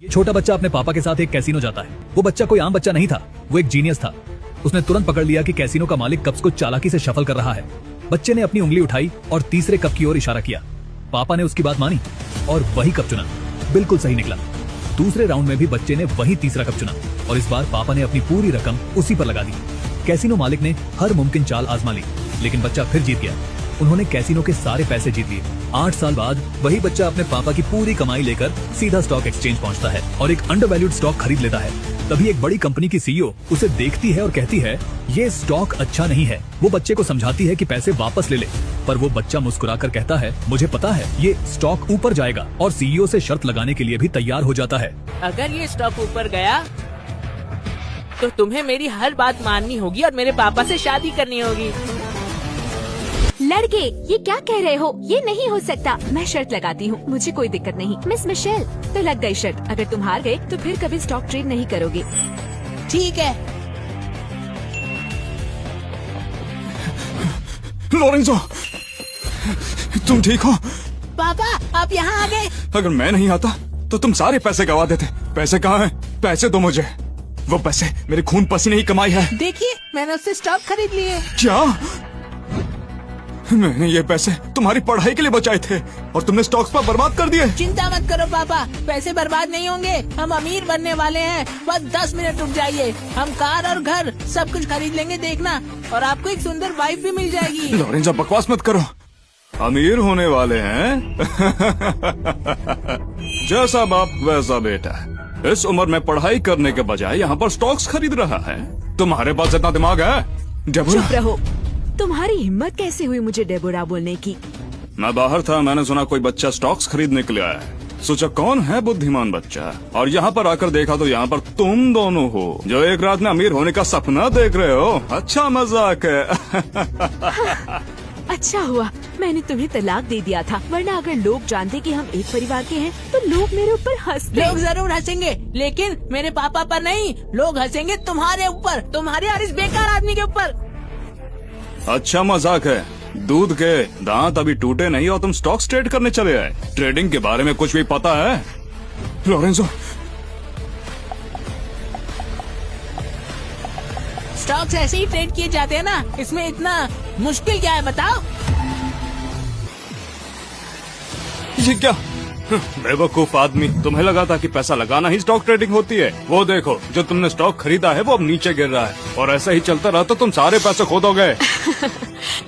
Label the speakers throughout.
Speaker 1: ये छोटा बच्चा अपने पापा के साथ एक कैसीनो जाता है। वो बच्चा कोई आम बच्चा नहीं था, वो एक जीनियस था। उसने तुरंत पकड़ लिया कि कैसीनो का मालिक कप्स को चालाकी से शफल कर रहा है। बच्चे ने अपनी उंगली उठाई और तीसरे कप की ओर इशारा किया। पापा ने उसकी बात मानी और वही कप चुना। बिल्कुल सही निकला। दूसरे राउंड में भी बच्चे ने वही तीसरा कप चुना और इस बार पापा ने अपनी पूरी रकम उसी पर लगा दी। कैसीनो मालिक ने हर मुमकिन चाल आजमा ली, लेकिन बच्चा फिर जीत गया। उन्होंने कैसीनो के सारे पैसे जीत लिए। 8 साल बाद वही बच्चा अपने पापा की पूरी कमाई लेकर सीधा स्टॉक एक्सचेंज पहुंचता है और एक अंडरवैल्यूड स्टॉक खरीद लेता है। तभी एक बड़ी कंपनी की सीईओ उसे देखती है और कहती है, ये स्टॉक अच्छा नहीं है। वो बच्चे को समझाती है कि पैसे वापस ले ले, पर वो बच्चा मुस्कुराकर कहता है, मुझे पता है ये स्टॉक ऊपर जाएगा, और सीईओ से शर्त लगाने के लिए भी तैयार हो जाता है।
Speaker 2: अगर ये स्टॉक ऊपर गया तो तुम्हें मेरी हर बात माननी होगी और मेरे पापा से शादी करनी होगी।
Speaker 3: लड़के, ये क्या कह रहे हो? ये नहीं हो सकता। मैं शर्त लगाती हूँ, मुझे कोई दिक्कत नहीं। मिस मिशेल, तो लग गई शर्त। अगर तुम हार गए तो फिर कभी स्टॉक ट्रेड नहीं करोगे।
Speaker 2: ठीक है।
Speaker 4: लोरेंजो, तुम ठीक हो?
Speaker 2: पापा, आप यहाँ आ गए।
Speaker 4: अगर मैं नहीं आता तो तुम सारे पैसे गवा देते। पैसे कहाँ हैं? पैसे दो मुझे। वो पैसे मेरे खून पसीने ही कमाई है।
Speaker 2: देखिए, मैंने उससे स्टॉक खरीद लिए।
Speaker 4: क्या? मैंने ये पैसे तुम्हारी पढ़ाई के लिए बचाए थे और तुमने स्टॉक्स पर बर्बाद कर दिए।
Speaker 2: चिंता मत करो पापा, पैसे बर्बाद नहीं होंगे। हम अमीर बनने वाले हैं। बस 10 मिनट रुक जाइए, हम कार और घर सब कुछ खरीद लेंगे, देखना। और आपको एक सुंदर वाइफ भी मिल जाएगी।
Speaker 4: लोरेंजो, बकवास मत करो। अमीर होने वाले हैं? जैसा बाप वैसा बेटा। इस उम्र में पढ़ाई करने के बजाय यहाँ पर स्टॉक्स खरीद रहा है। तुम्हारे पास इतना दिमाग है? डेबोरा,
Speaker 3: चुप रहो। तुम्हारी हिम्मत कैसे हुई मुझे डेबोरा बोलने की?
Speaker 4: मैं बाहर था, मैंने सुना कोई बच्चा स्टॉक्स खरीदने के लिए आया है। सोचा कौन है बुद्धिमान बच्चा, और यहाँ पर आकर देखा तो यहाँ पर तुम दोनों हो जो एक रात में अमीर होने का सपना देख रहे हो। अच्छा मजाक है।
Speaker 3: अच्छा हुआ मैंने तुम्हें तलाक दे दिया था, वरना अगर लोग जानते कि हम एक परिवार के हैं तो लोग मेरे ऊपर हंसते।
Speaker 2: लोग जरूर हंसेंगे, लेकिन मेरे पापा पर नहीं। लोग हंसेंगे तुम्हारे ऊपर, तुम्हारे और इस बेकार आदमी के ऊपर।
Speaker 4: अच्छा मजाक है। दूध के दांत अभी टूटे नहीं और तुम स्टॉक्स ट्रेड करने चले आए। ट्रेडिंग के बारे में कुछ भी पता है? लोरेंजो,
Speaker 2: स्टॉक्स ऐसे ही ट्रेड किए जाते हैं ना, इसमें इतना मुश्किल क्या है बताओ?
Speaker 4: ये क्या? बेवकूफ आदमी, तुम्हें लगा था कि पैसा लगाना ही स्टॉक ट्रेडिंग होती है। वो देखो, जो तुमने स्टॉक खरीदा है वो अब नीचे गिर रहा है, और ऐसा ही चलता रहा तो तुम सारे पैसे खो दोगे।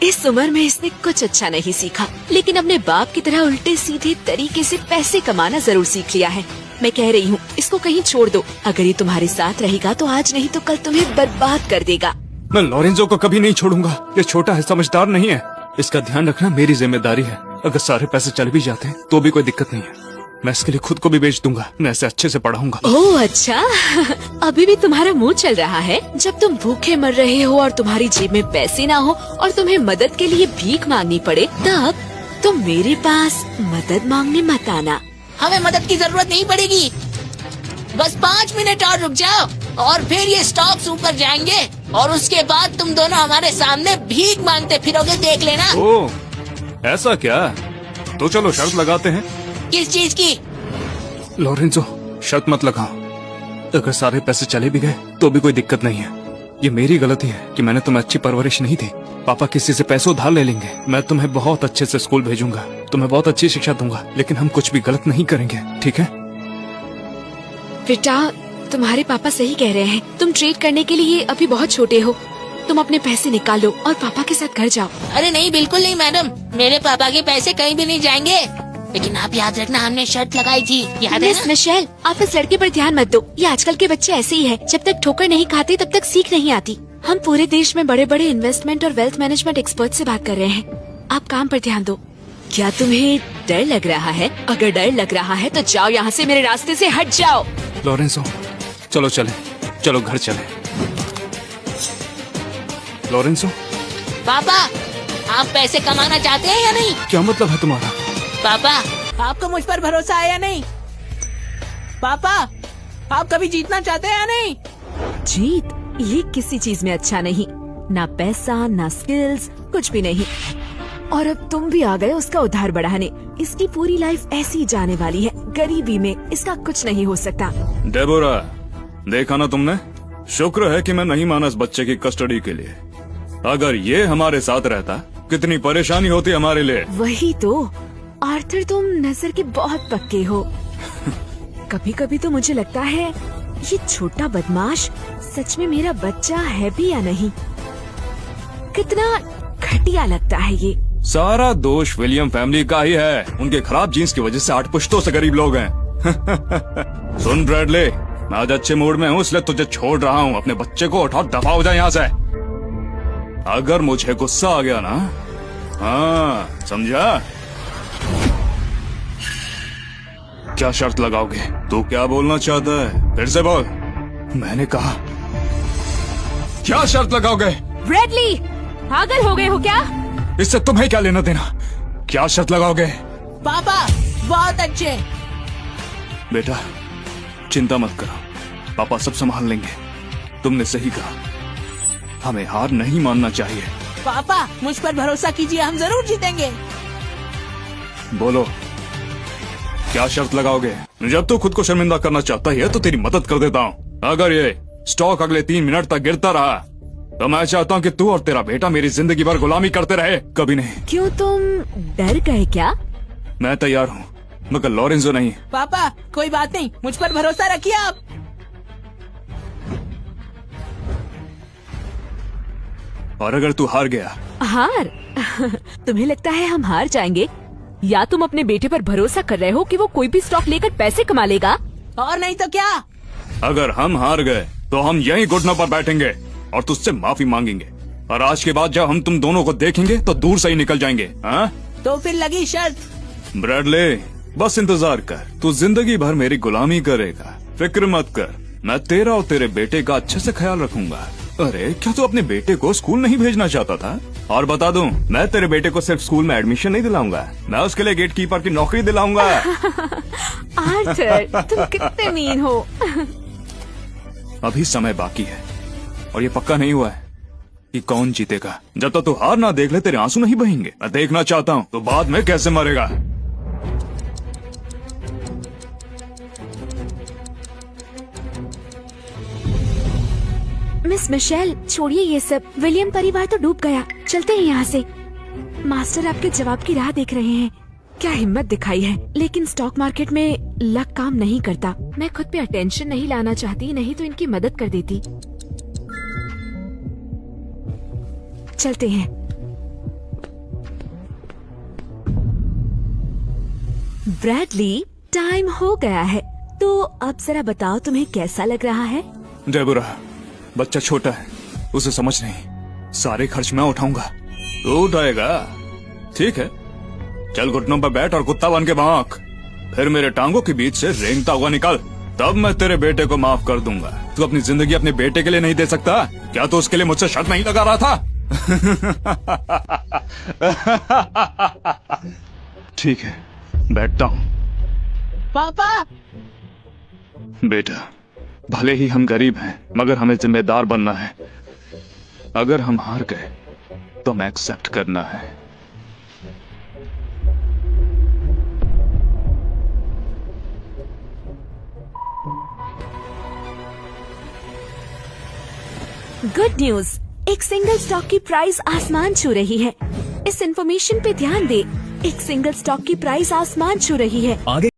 Speaker 3: इस उम्र में इसने कुछ अच्छा नहीं सीखा, लेकिन अपने बाप की तरह उल्टे सीधे तरीके से पैसे कमाना जरूर सीख लिया है। मैं कह रही हूँ, इसको कहीं छोड़ दो। अगर ये तुम्हारे साथ रहेगा तो आज नहीं तो कल तुम्हें बर्बाद कर देगा।
Speaker 4: मैं लोरेंजो को कभी नहीं छोड़ूंगा। ये छोटा है, समझदार नहीं है। इसका ध्यान रखना मेरी जिम्मेदारी है। अगर सारे पैसे चले भी जाते हैं तो भी कोई दिक्कत नहीं है। मैं इसके लिए खुद को भी बेच दूंगा। मैं इसे अच्छे से पढ़ाऊंगा।
Speaker 3: ओह अच्छा। अभी भी तुम्हारा मुंह चल रहा है? जब तुम भूखे मर रहे हो और तुम्हारी जेब में पैसे ना हो और तुम्हें मदद के लिए भीख मांगनी पड़े, तब तुम मेरे पास मदद मांगने मत आना।
Speaker 2: हमें मदद की जरूरत नहीं पड़ेगी। बस 5 मिनट और रुक जाओ और फिर ये स्टॉक्स ऊपर जाएंगे और उसके बाद तुम दोनों हमारे सामने भीख मांगते फिरोगे, देख लेना।
Speaker 4: ओह, ऐसा क्या? तो चलो शर्त लगाते हैं।
Speaker 2: किस चीज की?
Speaker 4: लोरेंजो, शर्त मत लगाओ। अगर सारे पैसे चले भी गए तो भी कोई दिक्कत नहीं है। ये मेरी गलती है कि मैंने तुम्हें अच्छी परवरिश नहीं दी। पापा किसी से पैसे उधार ले लेंगे। मैं तुम्हें बहुत अच्छे से स्कूल भेजूंगा, तुम्हें बहुत अच्छी शिक्षा दूंगा, लेकिन हम कुछ भी गलत नहीं करेंगे, ठीक है?
Speaker 3: बेटा, तुम्हारे पापा सही कह रहे हैं। तुम ट्रेड करने के लिए अभी बहुत छोटे हो। तुम अपने पैसे निकालो और पापा के साथ घर जाओ।
Speaker 2: अरे नहीं, बिल्कुल नहीं मैडम, मेरे पापा के पैसे कहीं भी नहीं जाएंगे। लेकिन आप याद रखना, हमने शर्त लगाई थी, याद है
Speaker 3: मिस
Speaker 2: ना?
Speaker 3: मिशेल, आप इस लड़के पर ध्यान मत दो। ये आजकल के बच्चे ऐसे ही है। जब तक ठोकर नहीं खाते तब तक सीख नहीं आती। हम पूरे देश में बड़े बड़े इन्वेस्टमेंट और वेल्थ मैनेजमेंट एक्सपर्ट से बात कर रहे हैं। आप काम पर ध्यान दो। क्या तुम्हें डर लग रहा है? अगर डर लग रहा है तो जाओ यहाँ से, मेरे रास्ते से हट जाओ।
Speaker 4: लोरेंजो, चलो चले, चलो घर चले। लोरेंजो,
Speaker 2: पापा, आप पैसे कमाना चाहते हैं या नहीं?
Speaker 4: क्या मतलब है तुम्हारा?
Speaker 2: पापा, आपको मुझ पर भरोसा है या नहीं? पापा, आप कभी जीतना चाहते हैं या नहीं?
Speaker 3: जीत ये किसी चीज में अच्छा नहीं, ना पैसा ना स्किल्स, कुछ भी नहीं। और अब तुम भी आ गए उसका उधार बढ़ाने। इसकी पूरी लाइफ ऐसी ही जाने वाली है, गरीबी में। इसका कुछ नहीं हो सकता।
Speaker 4: डेबोरा, देखा ना तुमने? शुक्र है कि मैं नहीं माना इस बच्चे की कस्टडी के लिए। अगर ये हमारे साथ रहता कितनी परेशानी होती हमारे लिए।
Speaker 3: वही तो आर्थर, तुम नजर के बहुत पक्के हो। कभी कभी तो मुझे लगता है ये छोटा बदमाश सच में मेरा बच्चा है भी या नहीं। कितना घटिया लगता है ये।
Speaker 4: सारा दोष विलियम फैमिली का ही है। उनके खराब जीन्स की वजह से 8 पुश्तों से गरीब लोग हैं। सुन ब्रैडली, मैं आज अच्छे मूड में हूँ इसलिए तुझे छोड़ रहा हूँ। अपने बच्चे को उठाओ, दफा हो जाए यहाँ से। अगर मुझे गुस्सा आ गया ना, हाँ समझा? क्या शर्त लगाओगे? तू क्या बोलना चाहता है? फिर से बोल। मैंने कहा क्या शर्त लगाओगे?
Speaker 3: ब्रैडली, पागल हो गए हो क्या?
Speaker 4: इससे तुम्हें क्या लेना देना? क्या शर्त लगाओगे?
Speaker 2: पापा बहुत अच्छे।
Speaker 4: बेटा चिंता मत करो, पापा सब संभाल लेंगे। तुमने सही कहा, हमें हार नहीं मानना चाहिए।
Speaker 2: पापा मुझ पर भरोसा कीजिए, हम जरूर जीतेंगे।
Speaker 4: बोलो क्या शर्त लगाओगे? जब तू खुद को शर्मिंदा करना चाहता है तो तेरी मदद कर देता हूँ। अगर ये स्टॉक अगले 3 मिनट तक गिरता रहा तो मैं चाहता हूँ कि तू और तेरा बेटा मेरी जिंदगी भर गुलामी करते रहे, कभी नहीं।
Speaker 3: क्यों, तुम डर गए क्या?
Speaker 4: मैं तैयार हूँ मगर लॉरेंजो नहीं।
Speaker 2: पापा कोई बात नहीं, मुझ पर भरोसा रखिए आप।
Speaker 4: और अगर तू हार गया?
Speaker 3: हार? तुम्हें लगता है हम हार जाएंगे? या तुम अपने बेटे पर भरोसा कर रहे हो कि वो कोई भी स्टॉक लेकर पैसे कमा लेगा?
Speaker 2: और नहीं तो क्या।
Speaker 4: अगर हम हार गए तो हम यहीं घुटनों पर बैठेंगे और तुझसे माफी मांगेंगे। और आज के बाद जब हम तुम दोनों को देखेंगे तो दूर से ही निकल जाएंगे। हाँ?
Speaker 2: तो फिर लगी शर्त।
Speaker 4: ब्रैडली बस इंतजार कर, तू जिंदगी भर मेरी गुलामी करेगा। फिक्र मत कर, मैं तेरा और तेरे बेटे का अच्छे से ख्याल रखूंगा। अरे क्या तू अपने बेटे को स्कूल नहीं भेजना चाहता था? और बता दूं, मैं तेरे बेटे को सिर्फ स्कूल में एडमिशन नहीं दिलाऊंगा, मैं उसके लिए गेट कीपर की नौकरी दिलाऊंगा।
Speaker 3: आर्थर, तुम कितने मीन हो।
Speaker 4: अभी समय बाकी है और ये पक्का नहीं हुआ है कि कौन जीतेगा। जब तक तू हार ना देख ले तेरे आंसू नहीं बहेंगे। मैं देखना चाहता हूँ तो बाद में कैसे मरेगा।
Speaker 3: मिस मिशेल, छोड़िए ये सब। विलियम परिवार तो डूब गया, चलते हैं यहाँ से। मास्टर आपके जवाब की राह देख रहे हैं। क्या हिम्मत दिखाई है, लेकिन स्टॉक मार्केट में लक काम नहीं करता। मैं खुद पे अटेंशन नहीं लाना चाहती, नहीं तो इनकी मदद कर देती। चलते हैं। ब्रैडली, टाइम हो गया है, तो अब जरा बताओ तुम्हें कैसा लग रहा है?
Speaker 4: डेबोरा, बच्चा छोटा है, उसे समझ नहीं। सारे खर्च मैं उठाऊंगा। तू उठाएगा? ठीक है, चल घुटनों पर बैठ और कुत्ता बन के भौंक। फिर मेरे टांगों के बीच से रेंगता हुआ निकल, तब मैं तेरे बेटे को माफ कर दूंगा। तू अपनी जिंदगी अपने बेटे के लिए नहीं दे सकता क्या? तू उसके लिए मुझसे शर्त नहीं लगा रहा था? ठीक है, बैठता हूँ।
Speaker 2: पापा
Speaker 4: बेटा, भले ही हम गरीब हैं मगर हमें जिम्मेदार बनना है। अगर हम हार गए तो हमें एक्सेप्ट करना है।
Speaker 3: गुड न्यूज, एक सिंगल स्टॉक की प्राइस आसमान छू रही है। इस इंफॉर्मेशन पे ध्यान दे। एक सिंगल स्टॉक की प्राइस आसमान छू रही है।
Speaker 1: आगे